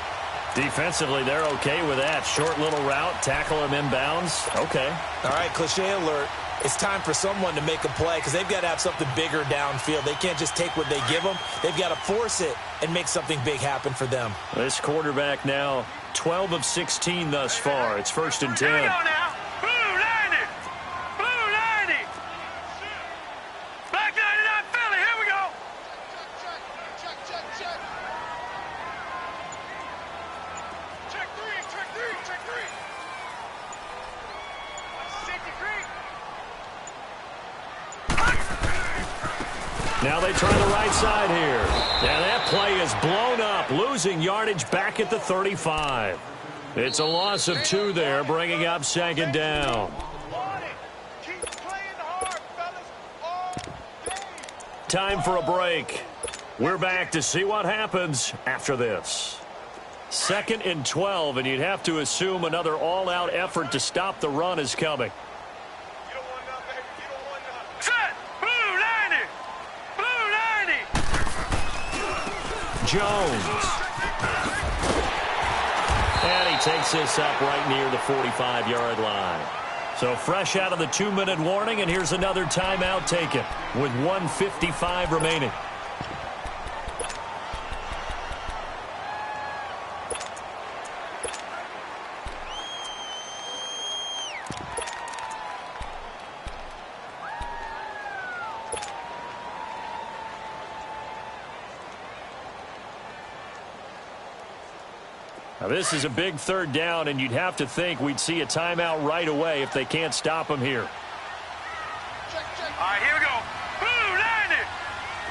Defensively, they're okay with that. Short little route, tackle him inbounds. Okay. All right, cliche alert. It's time for someone to make a play because they've got to have something bigger downfield. They can't just take what they give them. They've got to force it and make something big happen for them. This quarterback now 12 of 16 thus far. It's first and 10. Here we go now. Blue 90! Blue 90! Black 99 Philly, here we go! Check three. Safety three. Now they try the right side here. And that play is blown up, losing yardage back at the 35. It's a loss of 2 there, bringing up second down. Keep playing hard, fellas. All day. Time for a break. We're back to see what happens after this. Second and 12, and you'd have to assume another all-out effort to stop the run is coming. You don't want none, baby. You don't want none. Set! Blue 90! Blue 90! Jones. And he takes this up right near the 45-yard line. So fresh out of the 2-minute warning, and here's another timeout taken with 1:55 remaining. Now, this is a big third down, and you'd have to think we'd see a timeout right away if they can't stop him here. All right, here we go. Blue 90!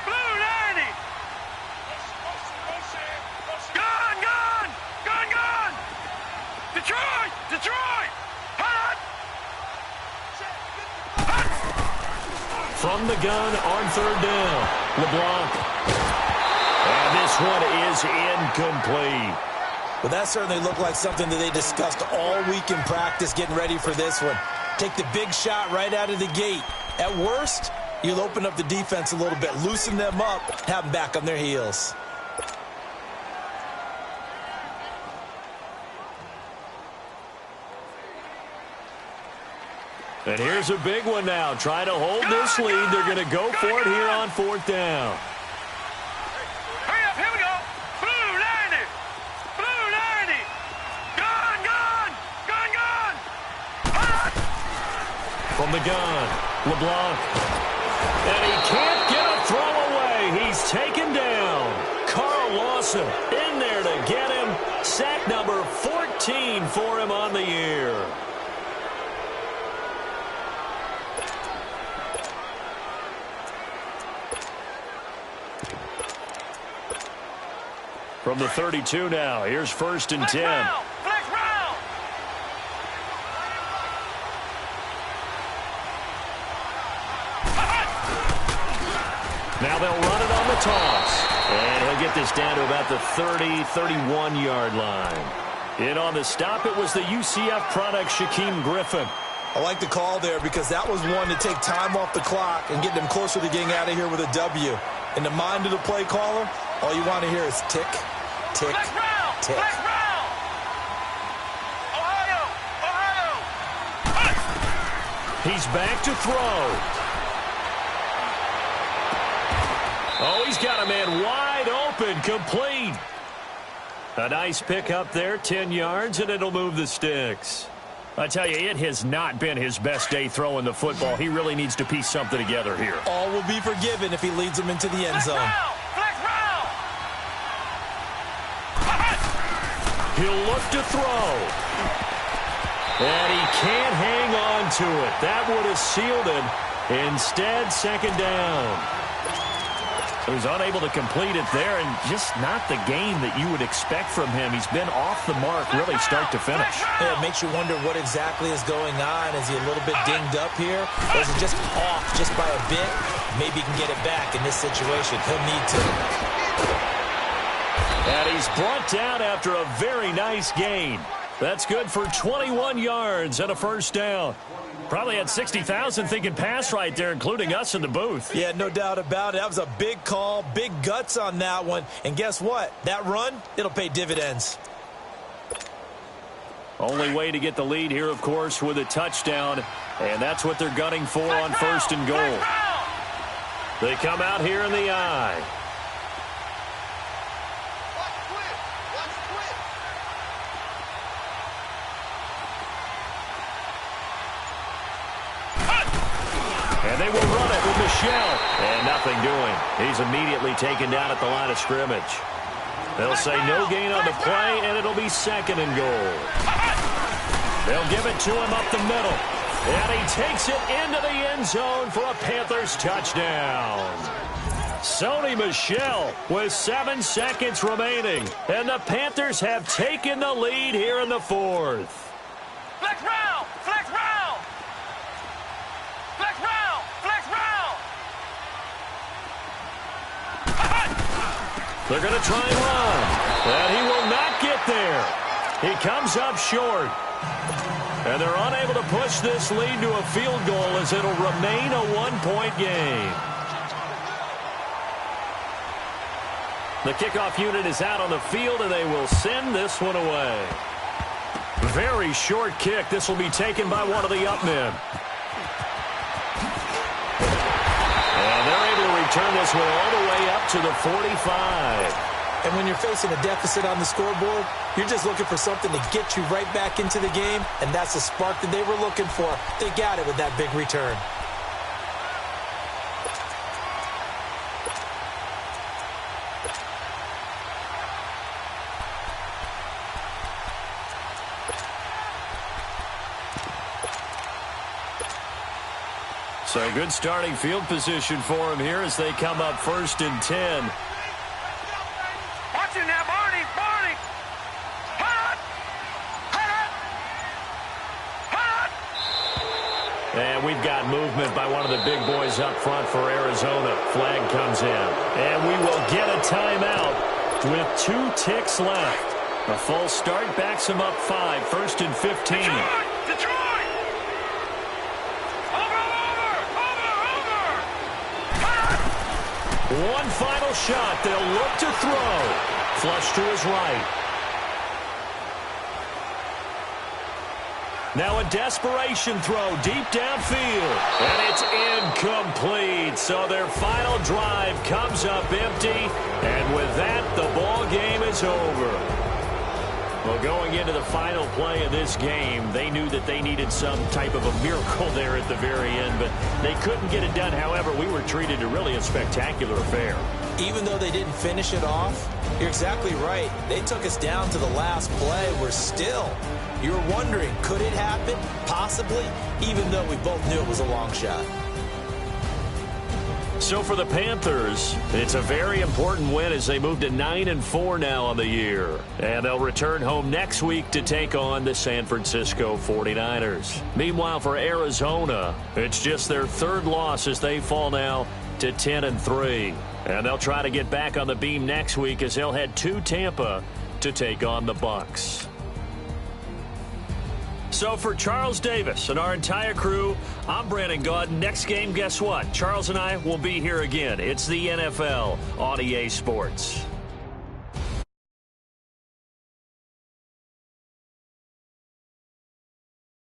Blue 90! Gun! Detroit! Hot! From the gun on third down, LeBlanc. And this one is incomplete. But that certainly looked like something that they discussed all week in practice getting ready for this one. Take the big shot right out of the gate. At worst, you'll open up the defense a little bit, loosen them up, have them back on their heels. And here's a big one now. Trying to hold this lead. They're going to go for it here on fourth down. Hurry up, here we go. Blue 90! Blue 90! Gun! Hot! From the gun, LeBlanc. And he can't get a throw away. He's taken down. Carl Lawson in there to get him. Sack number 14 for him on the year. From the 32 now, here's first and 10. Flex round! Now they'll run it on the toss. And he'll get this down to about the 30, 31-yard line. In on the stop, it was the UCF product, Shaquem Griffin. I like the call there because that was one to take time off the clock and get them closer to getting out of here with a W. In the mind of the play caller, all you want to hear is tick, tick, Flex round! tick. Flex round! Ohio! He's back to throw. Oh, he's got a man wide open, complete. A nice pick up there, 10 yards, and it'll move the sticks. I tell you, it has not been his best day throwing the football. He really needs to piece something together here. All will be forgiven if he leads them into the end zone. Flex round! He'll look to throw. And he can't hang on to it. That would have sealed it. Instead, second down. Who's unable to complete it there, and just not the game that you would expect from him. He's been off the mark really start to finish. Yeah, it makes you wonder what exactly is going on. Is he a little bit dinged up here? Or is it just off just by a bit? Maybe he can get it back in this situation. He'll need to. And he's brought down after a very nice gain. That's good for 21 yards and a first down. Probably had 60,000 thinking pass right there, including us in the booth. Yeah, no doubt about it. That was a big call, big guts on that one. And guess what? That run, it'll pay dividends. Only way to get the lead here, of course, with a touchdown. And that's what they're gunning for on first and goal. They come out here in the I. And they will run it with Michel. And nothing doing. He's immediately taken down at the line of scrimmage. They'll say no gain on the play, and it'll be second and goal. They'll give it to him up the middle. And he takes it into the end zone for a Panthers touchdown. Sony Michel with 7 seconds remaining. And the Panthers have taken the lead here in the fourth. Flex round! Flex round! Flex round! Flex round! They're going to try and run. And he will not get there. He comes up short. And they're unable to push this lead to a field goal as it'll remain a one-point game. The kickoff unit is out on the field, and they will send this one away. Very short kick. This will be taken by one of the up men. And they're able to return this one all the way up to the 45. And when you're facing a deficit on the scoreboard, you're just looking for something to get you right back into the game, and that's the spark that they were looking for. They got it with that big return. So good starting field position for him here as they come up first and 10. Watch it now, Barney! Barney! Hot! Hot! Hot! And we've got movement by one of the big boys up front for Arizona. Flag comes in. And we will get a timeout with 2 ticks left. A false start backs him up 5, first and 15. Detroit! One final shot. They'll look to throw. Flush to his right. Now a desperation throw deep downfield. And it's incomplete. So their final drive comes up empty. And with that, the ball game is over. Well, going into the final play of this game, they knew that they needed some type of a miracle there at the very end, but they couldn't get it done. However, we were treated to really a spectacular affair. Even though they didn't finish it off, you're exactly right. They took us down to the last play. We're still. You were wondering, could it happen? Possibly, even though we both knew it was a long shot. So for the Panthers, it's a very important win as they move to 9-4 now on the year. And they'll return home next week to take on the San Francisco 49ers. Meanwhile, for Arizona, it's just their 3rd loss as they fall now to 10-3. And they'll try to get back on the beam next week as they'll head to Tampa to take on the Bucs. So for Charles Davis and our entire crew, I'm Brandon Gaudin. Next game, guess what? Charles and I will be here again. It's the NFL on EA Sports.